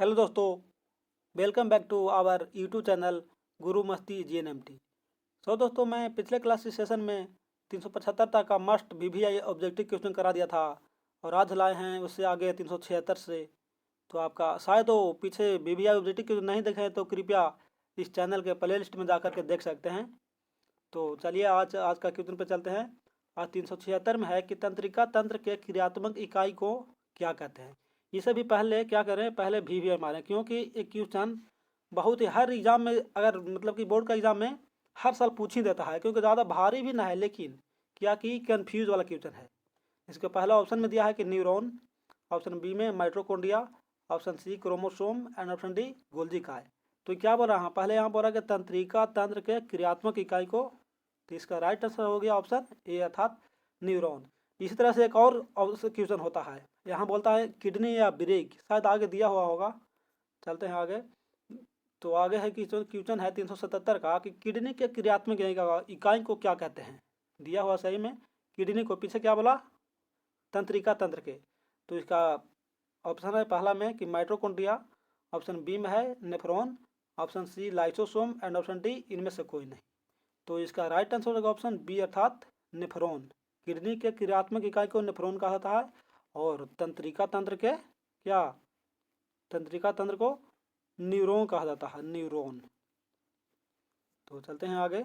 Hello दोस्तों, welcome back to our YouTube channel Guru Masti जीएनएमटी। दोस्तों, मैं पिछले क्लास सेशन में 375 तक का मस्ट वीवीआई ऑब्जेक्टिव क्वेश्चन करा दिया था और आज लाए हैं उससे आगे 376 से। तो आपका शायद वो पीछे वीवीआई ऑब्जेक्टिव क्वेश्चन नहीं देखे हैं तो कृपया इस चैनल के प्ले लिस्ट में जा कर के देख सकते हैं। तो चलिए आज का क्वेश्चन पर चलते हैं। आज 376 में है कि तंत्रिका तंत्र के क्रियात्मक इकाई को क्या कहते हैं। इसे भी पहले क्या करें, पहले वीवीआई मारें, क्योंकि एक क्वेश्चन बहुत ही हर एग्जाम में, अगर मतलब कि बोर्ड का एग्जाम में हर साल पूछ ही देता है, क्योंकि ज़्यादा भारी भी ना है लेकिन क्या कि कंफ्यूज वाला क्वेश्चन है। इसके पहला ऑप्शन में दिया है कि न्यूरॉन, ऑप्शन बी में mitochondria, option C chromosome and option D Golgi काय। तो क्या बोल रहा है, पहले यहाँ बोल रहा है कि तंत्रिका तंत्र के क्रियात्मक इकाई को, तो इसका राइट आंसर हो गया ऑप्शन ए अर्थात न्यूरॉन। इसी तरह से एक और क्वेश्चन होता है, यहाँ बोलता है किडनी या ब्रेक, शायद आगे दिया हुआ होगा। चलते हैं आगे। तो आगे है क्वेश्चन है 377 का कि किडनी के क्रियात्मक इकाई को क्या कहते हैं। दिया हुआ सही में किडनी को, पीछे क्या बोला, तंत्रिका तंत्र के। तो इसका ऑप्शन है पहला में कि माइटोकॉन्ड्रिया, ऑप्शन बी में है nephron, option C lysosome and option D इनमें से कोई नहीं। तो इसका राइट आंसर होगा ऑप्शन बी अर्थात नेफ्रॉन। किडनी के क्रियात्मक इकाई को नेफ्रॉन कहा जाता है और तंत्रिका तंत्र के क्या, तंत्रिका तंत्र को न्यूरॉन कहा जाता है, न्यूरॉन। तो चलते हैं आगे।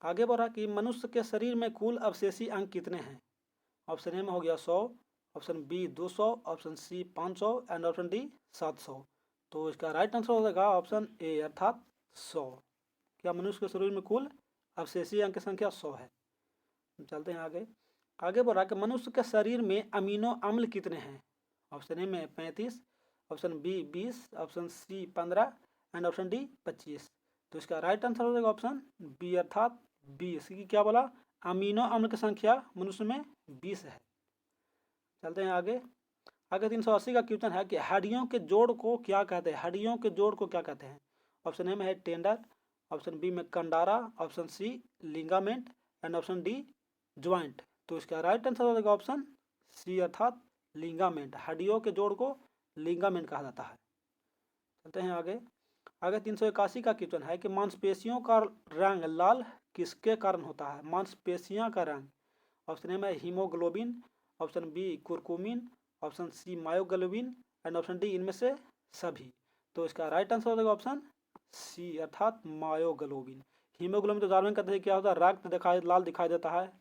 आगे बढ़ा कि मनुष्य के शरीर में कुल अवशेषी अंग कितने हैं। ऑप्शन ए में हो गया 100, option B 200, option C 500 and option D 700। तो इसका राइट आंसर हो जाएगा ऑप्शन ए अर्थात 100। क्या मनुष्य के शरीर में कुल अवशेषी अंग की संख्या 100 है। चलते हैं आगे। आगे बढ़ा कि मनुष्य के शरीर में अमीनो अम्ल कितने हैं। ऑप्शन ए में 35, option B 20, option C 15 and option D 25। तो इसका राइट आंसर हो जाएगा ऑप्शन बी अर्थात 20 की क्या बोला, अमीनो अम्ल की संख्या मनुष्य में 20 है। चलते हैं आगे। आगे 380 का क्वेश्चन है कि हड्डियों के जोड़ को क्या कहते हैं। हड्डियों के जोड़ को क्या कहते हैं। ऑप्शन ए में है टेंडर, ऑप्शन बी में कंडारा, option C ligament and option D joint. तो इसका राइट आंसर हो जाएगा ऑप्शन सी अर्थात लिगामेंट। हड्डियों के जोड़ को लिगामेंट कहा जाता है। चलते हैं आगे। आगे 381 का क्वेश्चन है कि मांसपेशियों का रंग लाल किसके कारण होता है। मांसपेशियों का रंग, ऑप्शन ए में haemoglobin, option B curcumin, option C myoglobin and option D इनमें से सभी। तो इसका राइट आंसर हो जाएगा ऑप्शन सी अर्थात मायोग्लोबिन। हीमोग्लोबिन तो जानवर कहते हैं क्या होता है, रक्त दिखाई लाल दिखाई देता है।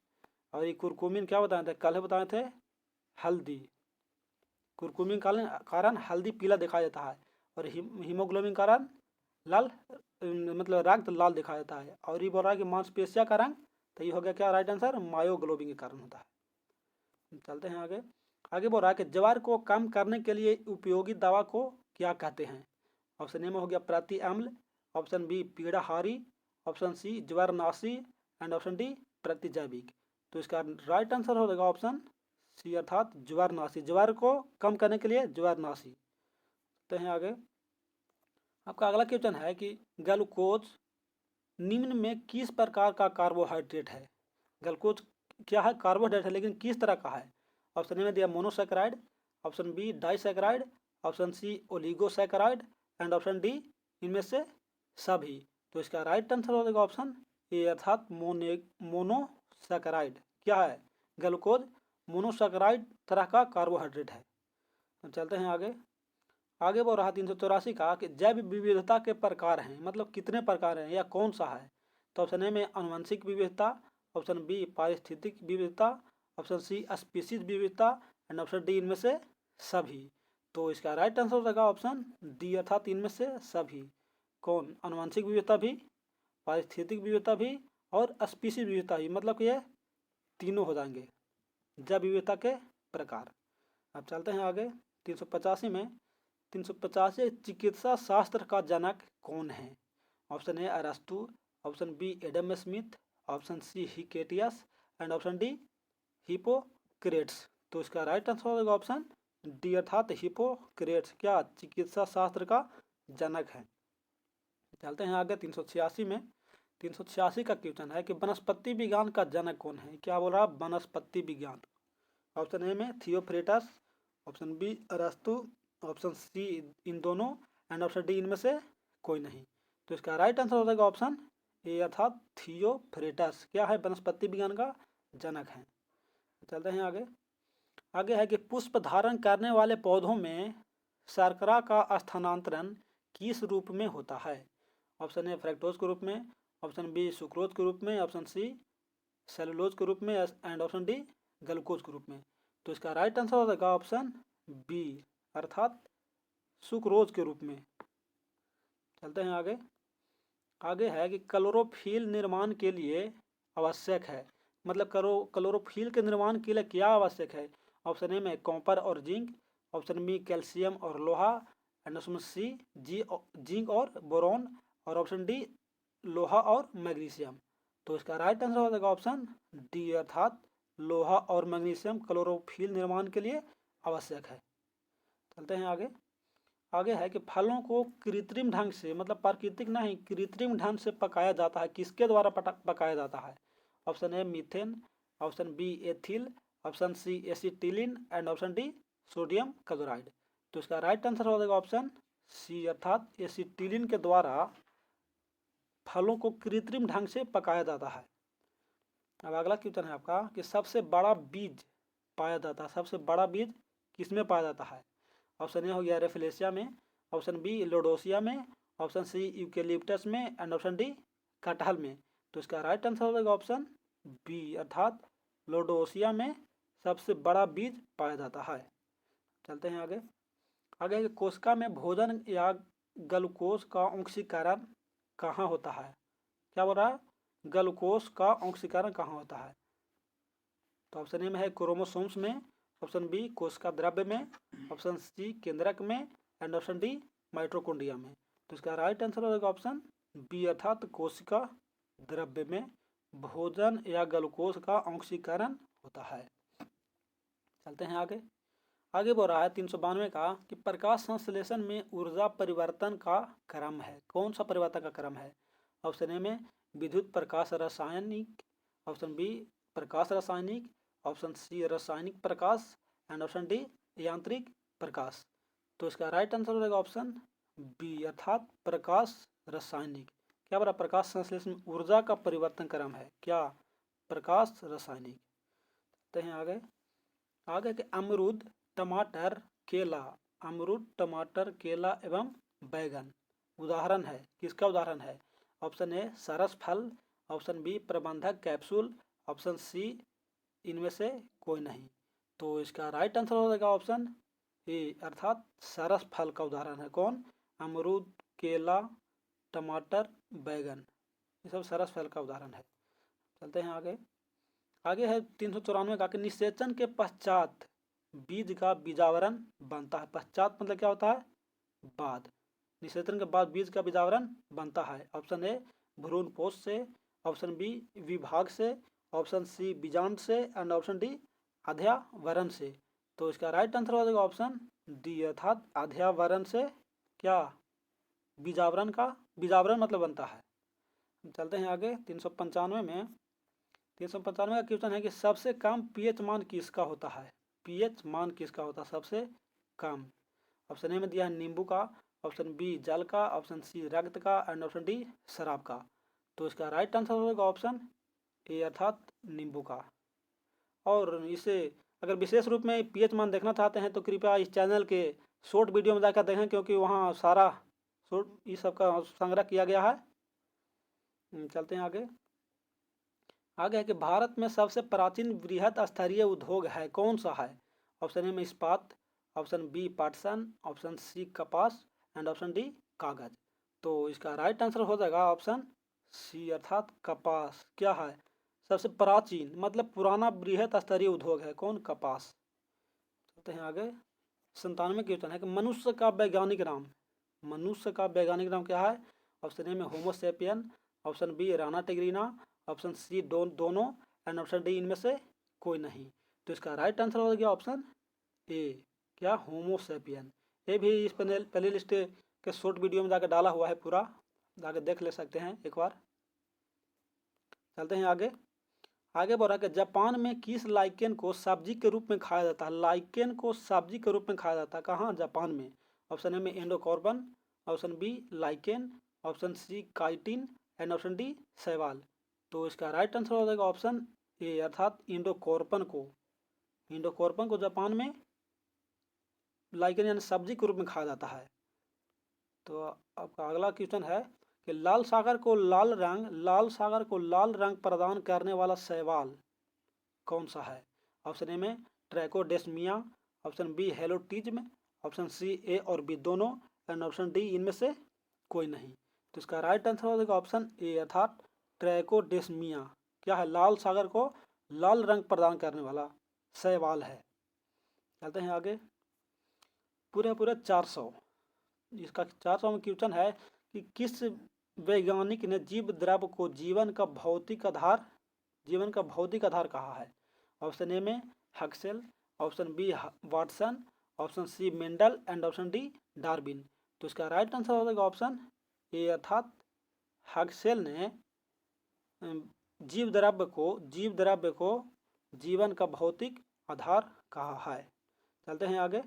और ये कुरकुमिन क्या बताए थे, कल बताए थे हल्दी। कुरकुमिन कारण हल्दी पीला दिखाई देता है और हीमोग्लोबिन कारण लाल, मतलब रक्त लाल दिखाई देता है। और ये बोल रहा है कि मांसपेशिया का रंग, तो ये हो गया क्या राइट आंसर, मायोग्लोबिन के कारण होता है। चलते हैं आगे। आगे बोल रहा है कि ज्वर को कम करने के लिए उपयोगी दवा को क्या कहते हैं। ऑप्शन ए में हो गया प्रति अम्ल, ऑप्शन बी पीड़ाहारी, ऑप्शन सी ज्वरनाशी एंड ऑप्शन डी प्रतिजैविक। तो इसका राइट आंसर हो जाएगा ऑप्शन सी अर्थात ज्वरनाशी। ज्वर को कम करने के लिए ज्वरनाशी। तो हैं आगे। आपका अगला क्वेश्चन है कि ग्लूकोज निम्न में किस प्रकार का कार्बोहाइड्रेट है। ग्लूकोज क्या है, कार्बोहाइड्रेट है, लेकिन किस तरह का है। ऑप्शन ए में दिया monosaccharide, option B disaccharide, option C oligosaccharide and option D इनमें से सभी। तो इसका राइट आंसर हो जाएगा ऑप्शन ए अर्थात मोनोसैकेराइड। क्या है, ग्लूकोज मोनोसैकेराइड तरह का कार्बोहाइड्रेट है। तो चलते हैं आगे। आगे बढ़ रहा 384 का कि जैव विविधता के प्रकार हैं, मतलब कितने प्रकार हैं या कौन सा है। तो ऑप्शन ए में आनुवंशिक विविधता, ऑप्शन बी पारिस्थितिक विविधता, ऑप्शन सी स्पीसीज विविधता एंड ऑप्शन डी इनमें से सभी। तो इसका राइट आंसर हो जाएगा ऑप्शन डी अर्थात इनमें से सभी। कौन, आनुवंशिक विविधता भी, पारिस्थितिक विविधता भी और स्पीसीज विविधता भी, मतलब कि ये तीनों हो जाएंगे जैव विविधता के प्रकार। अब चलते हैं आगे 385 में। 385 चिकित्सा शास्त्र का जनक कौन है। ऑप्शन ए अरस्तु, option B Adam Smith, option C Hecataeus and option D Hippocrates. तो इसका राइट आंसर होगा ऑप्शन डी अर्थात हिपोक्रेट्स क्या चिकित्सा शास्त्र का जनक है। चलते हैं आगे 386 में। 386 का क्वेश्चन है कि वनस्पति विज्ञान का जनक कौन है। क्या बोल रहा, वनस्पति विज्ञान। ऑप्शन ए में थियोफ्रेटस, ऑप्शन बी अरस्तु, ऑप्शन सी इन दोनों एंड ऑप्शन डी इनमें से कोई नहीं। तो इसका राइट आंसर हो जाएगा ऑप्शन ए अर्थात थियोफ्रेटस क्या है, वनस्पति विज्ञान का जनक है। चलते हैं आगे। आगे है कि पुष्प धारण करने वाले पौधों में शर्करा का स्थानांतरण किस रूप में होता है? ऑप्शन ए फ्रक्टोज के रूप में, ऑप्शन बी सुक्रोज के रूप में, ऑप्शन सी सेलुलोज के रूप में एंड ऑप्शन डी ग्लूकोज के रूप में। तो इसका राइट आंसर हो जाएगा ऑप्शन बी अर्थात सुक्रोज के रूप में। चलते हैं आगे। आगे है कि क्लोरोफिल निर्माण के लिए आवश्यक है, मतलब क्लोरोफिल के निर्माण के लिए क्या आवश्यक है? ऑप्शन ए में कॉपर और जिंक, ऑप्शन बी कैल्शियम और लोहा एंड ऑप्शन सी जिंक और बोरॉन और ऑप्शन डी लोहा और मैग्नीशियम। तो इसका राइट आंसर हो जाएगा ऑप्शन डी अर्थात लोहा और मैग्नीशियम क्लोरोफिल निर्माण के लिए आवश्यक है। चलते हैं आगे। आगे है कि फलों को कृत्रिम ढंग से, मतलब प्राकृतिक नहीं, कृत्रिम ढंग से पकाया जाता है, किसके द्वारा पकाया जाता है? Option A methane, option B ethyl, option C acetylene and option D sodium chloride. तो इसका राइट आंसर हो जाएगा ऑप्शन सी अर्थात एसिटिलीन के द्वारा फलों को कृत्रिम ढंग से पकाया जाता है। अब अगला क्वेश्चन है आपका कि सबसे बड़ा बीज पाया जाता है, सबसे बड़ा बीज किसमें पाया जाता है? ऑप्शन ए हो गया रेफलेशिया में, ऑप्शन बी लोडोसिया में, ऑप्शन सी यूकेलिप्टस में एंड ऑप्शन डी कटहल में। तो इसका राइट आंसर हो जाएगा ऑप्शन बी अर्थात लोडोसिया में सबसे बड़ा बीज पाया जाता है। चलते हैं आगे। आगे कोशिका में भोजन या ग्लूकोज का ऑक्सीकरण कहाँ होता है? क्या बोल रहा है? ग्लूकोज का ऑक्सीकरण कहाँ होता है? तो ऑप्शन ए में है क्रोमोसोम्स में, ऑप्शन बी कोशिका द्रव्य में, ऑप्शन सी केंद्रक में एंड ऑप्शन डी माइटोकॉन्ड्रिया में। तो इसका राइट आंसर हो जाएगा ऑप्शन बी अर्थात कोशिका द्रव्य में भोजन या ग्लूकोज का ऑक्सीकरण होता है। चलते हैं आगे। आगे बोल रहा है 392 का कि प्रकाश संश्लेषण में ऊर्जा परिवर्तन का क्रम है, कौन सा परिवर्तन का क्रम है? ऑप्शन ए में विद्युत प्रकाश रासायनिक, ऑप्शन बी प्रकाश रासायनिक, ऑप्शन सी रासायनिक प्रकाश एंड ऑप्शन डी यांत्रिक प्रकाश। तो इसका राइट आंसर हो जाएगा ऑप्शन बी अर्थात प्रकाश रासायनिक। क्या बोला? प्रकाश संश्लेषण में ऊर्जा का परिवर्तन क्रम है क्या? प्रकाश रासायनिक। तो हैं आगे। आगे के अमरूद, टमाटर, केला, अमरूद, टमाटर, केला एवं बैगन उदाहरण है, किसका उदाहरण है? ऑप्शन ए सरस फल, ऑप्शन बी प्रबंधक कैप्सूल, ऑप्शन सी इनमें से कोई नहीं। तो इसका राइट आंसर हो जाएगा ऑप्शन ए अर्थात सरस फल का उदाहरण है कौन? अमरूद, केला, टमाटर, बैगन, ये सब सरस फल का उदाहरण है। चलते हैं आगे। आगे है 394 का कि निषेचन के पश्चात बीज का बीजावरण बनता है। पश्चात मतलब क्या होता है? बाद। निषेचन के बाद बीज का बीजावरण बनता है। ऑप्शन ए भ्रूणपोष से, ऑप्शन बी विभाग से, ऑप्शन सी बीजांड से एंड ऑप्शन डी अध्यावरण से। तो इसका राइट आंसर हो जाएगा ऑप्शन डी अर्थात अध्यावरण से क्या बीजावरण का बीजावरण मतलब बनता है। चलते हैं आगे 395 में। 395 का क्वेश्चन है कि सबसे कम पीएच मान किसका होता है? पीएच मान किसका होता है सबसे कम? ऑप्शन ए में दिया है नींबू का, ऑप्शन बी जल का, ऑप्शन सी रक्त का एंड ऑप्शन डी शराब का। तो इसका राइट आंसर होगा ऑप्शन ए अर्थात नींबू का। और इसे अगर विशेष रूप में पीएच मान देखना चाहते हैं तो कृपया इस चैनल के शॉर्ट वीडियो में जाकर देखें, क्योंकि वहाँ सारा शॉर्ट इस सब का संग्रह किया गया है। चलते हैं आगे। आगे है कि भारत में सबसे प्राचीन वृहद स्तरीय उद्योग है कौन सा है? ऑप्शन ए में इस्पात, ऑप्शन बी पाटसन, ऑप्शन सी कपास एंड ऑप्शन डी कागज। तो इसका राइट आंसर हो जाएगा ऑप्शन सी अर्थात कपास। क्या है? सबसे प्राचीन मतलब पुराना वृहद स्तरीय उद्योग है कौन? कपास। चलते हैं आगे। 97 क्वेश्चन है कि मनुष्य का वैज्ञानिक नाम, मनुष्य का वैज्ञानिक नाम क्या है? ऑप्शन ए में homo sapien, option B Rana tigrina, option C दोनों एंड ऑप्शन डी इनमें से कोई नहीं। तो इसका राइट आंसर हो गया ऑप्शन ए क्या होमोसेपियन। ये भी इस प्ले लिस्ट के शॉर्ट वीडियो में जाकर डाला हुआ है, पूरा जाकर देख ले सकते हैं एक बार। चलते हैं आगे। आगे बोल रहा है कि जापान में किस लाइकेन को सब्जी के रूप में खाया जाता है? लाइकेन को सब्जी के रूप में खाया जाता है कहाँ? जापान में। ऑप्शन ए में एंडोकार्बन, option B lichen, option C chitin and option D शैवाल। तो इसका राइट आंसर हो जाएगा ऑप्शन ए अर्थात इंडोकार्बन को जापान में लाइकेन यानी सब्जी के रूप में खाया जाता है। तो आपका अगला क्वेश्चन है कि लाल सागर को लाल रंग प्रदान करने वाला शैवाल कौन सा है। ऑप्शन ए में ट्रैकोडेस्मिया, ऑप्शन बी हेलोटिज्म, ऑप्शन सी ए और बी दोनों एंड ऑप्शन डी इनमें से कोई नहीं। तो इसका राइट आंसर हो जाएगा ऑप्शन ए अर्थात ट्रैकोडेस्मिया। क्या है, लाल सागर को लाल रंग प्रदान करने वाला शैवाल है। चलते हैं आगे। पूरे 400, इसका 400 में क्वेश्चन है कि किस वैज्ञानिक ने जीव द्रव्य को जीवन का भौतिक आधार कहा है। ऑप्शन ए में Huxley, option B Watson, option C Mendel and option D Darwin. तो इसका राइट आंसर हो जाएगा ऑप्शन ए अर्थात हक्सेल ने जीव द्रव्य को जीवन का भौतिक आधार कहा है। चलते हैं आगे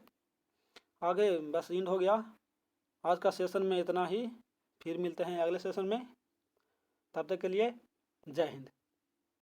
बस इंड हो गया आज का सेशन में इतना ही। फिर मिलते हैं अगले सेशन में, तब तक के लिए जय हिंद।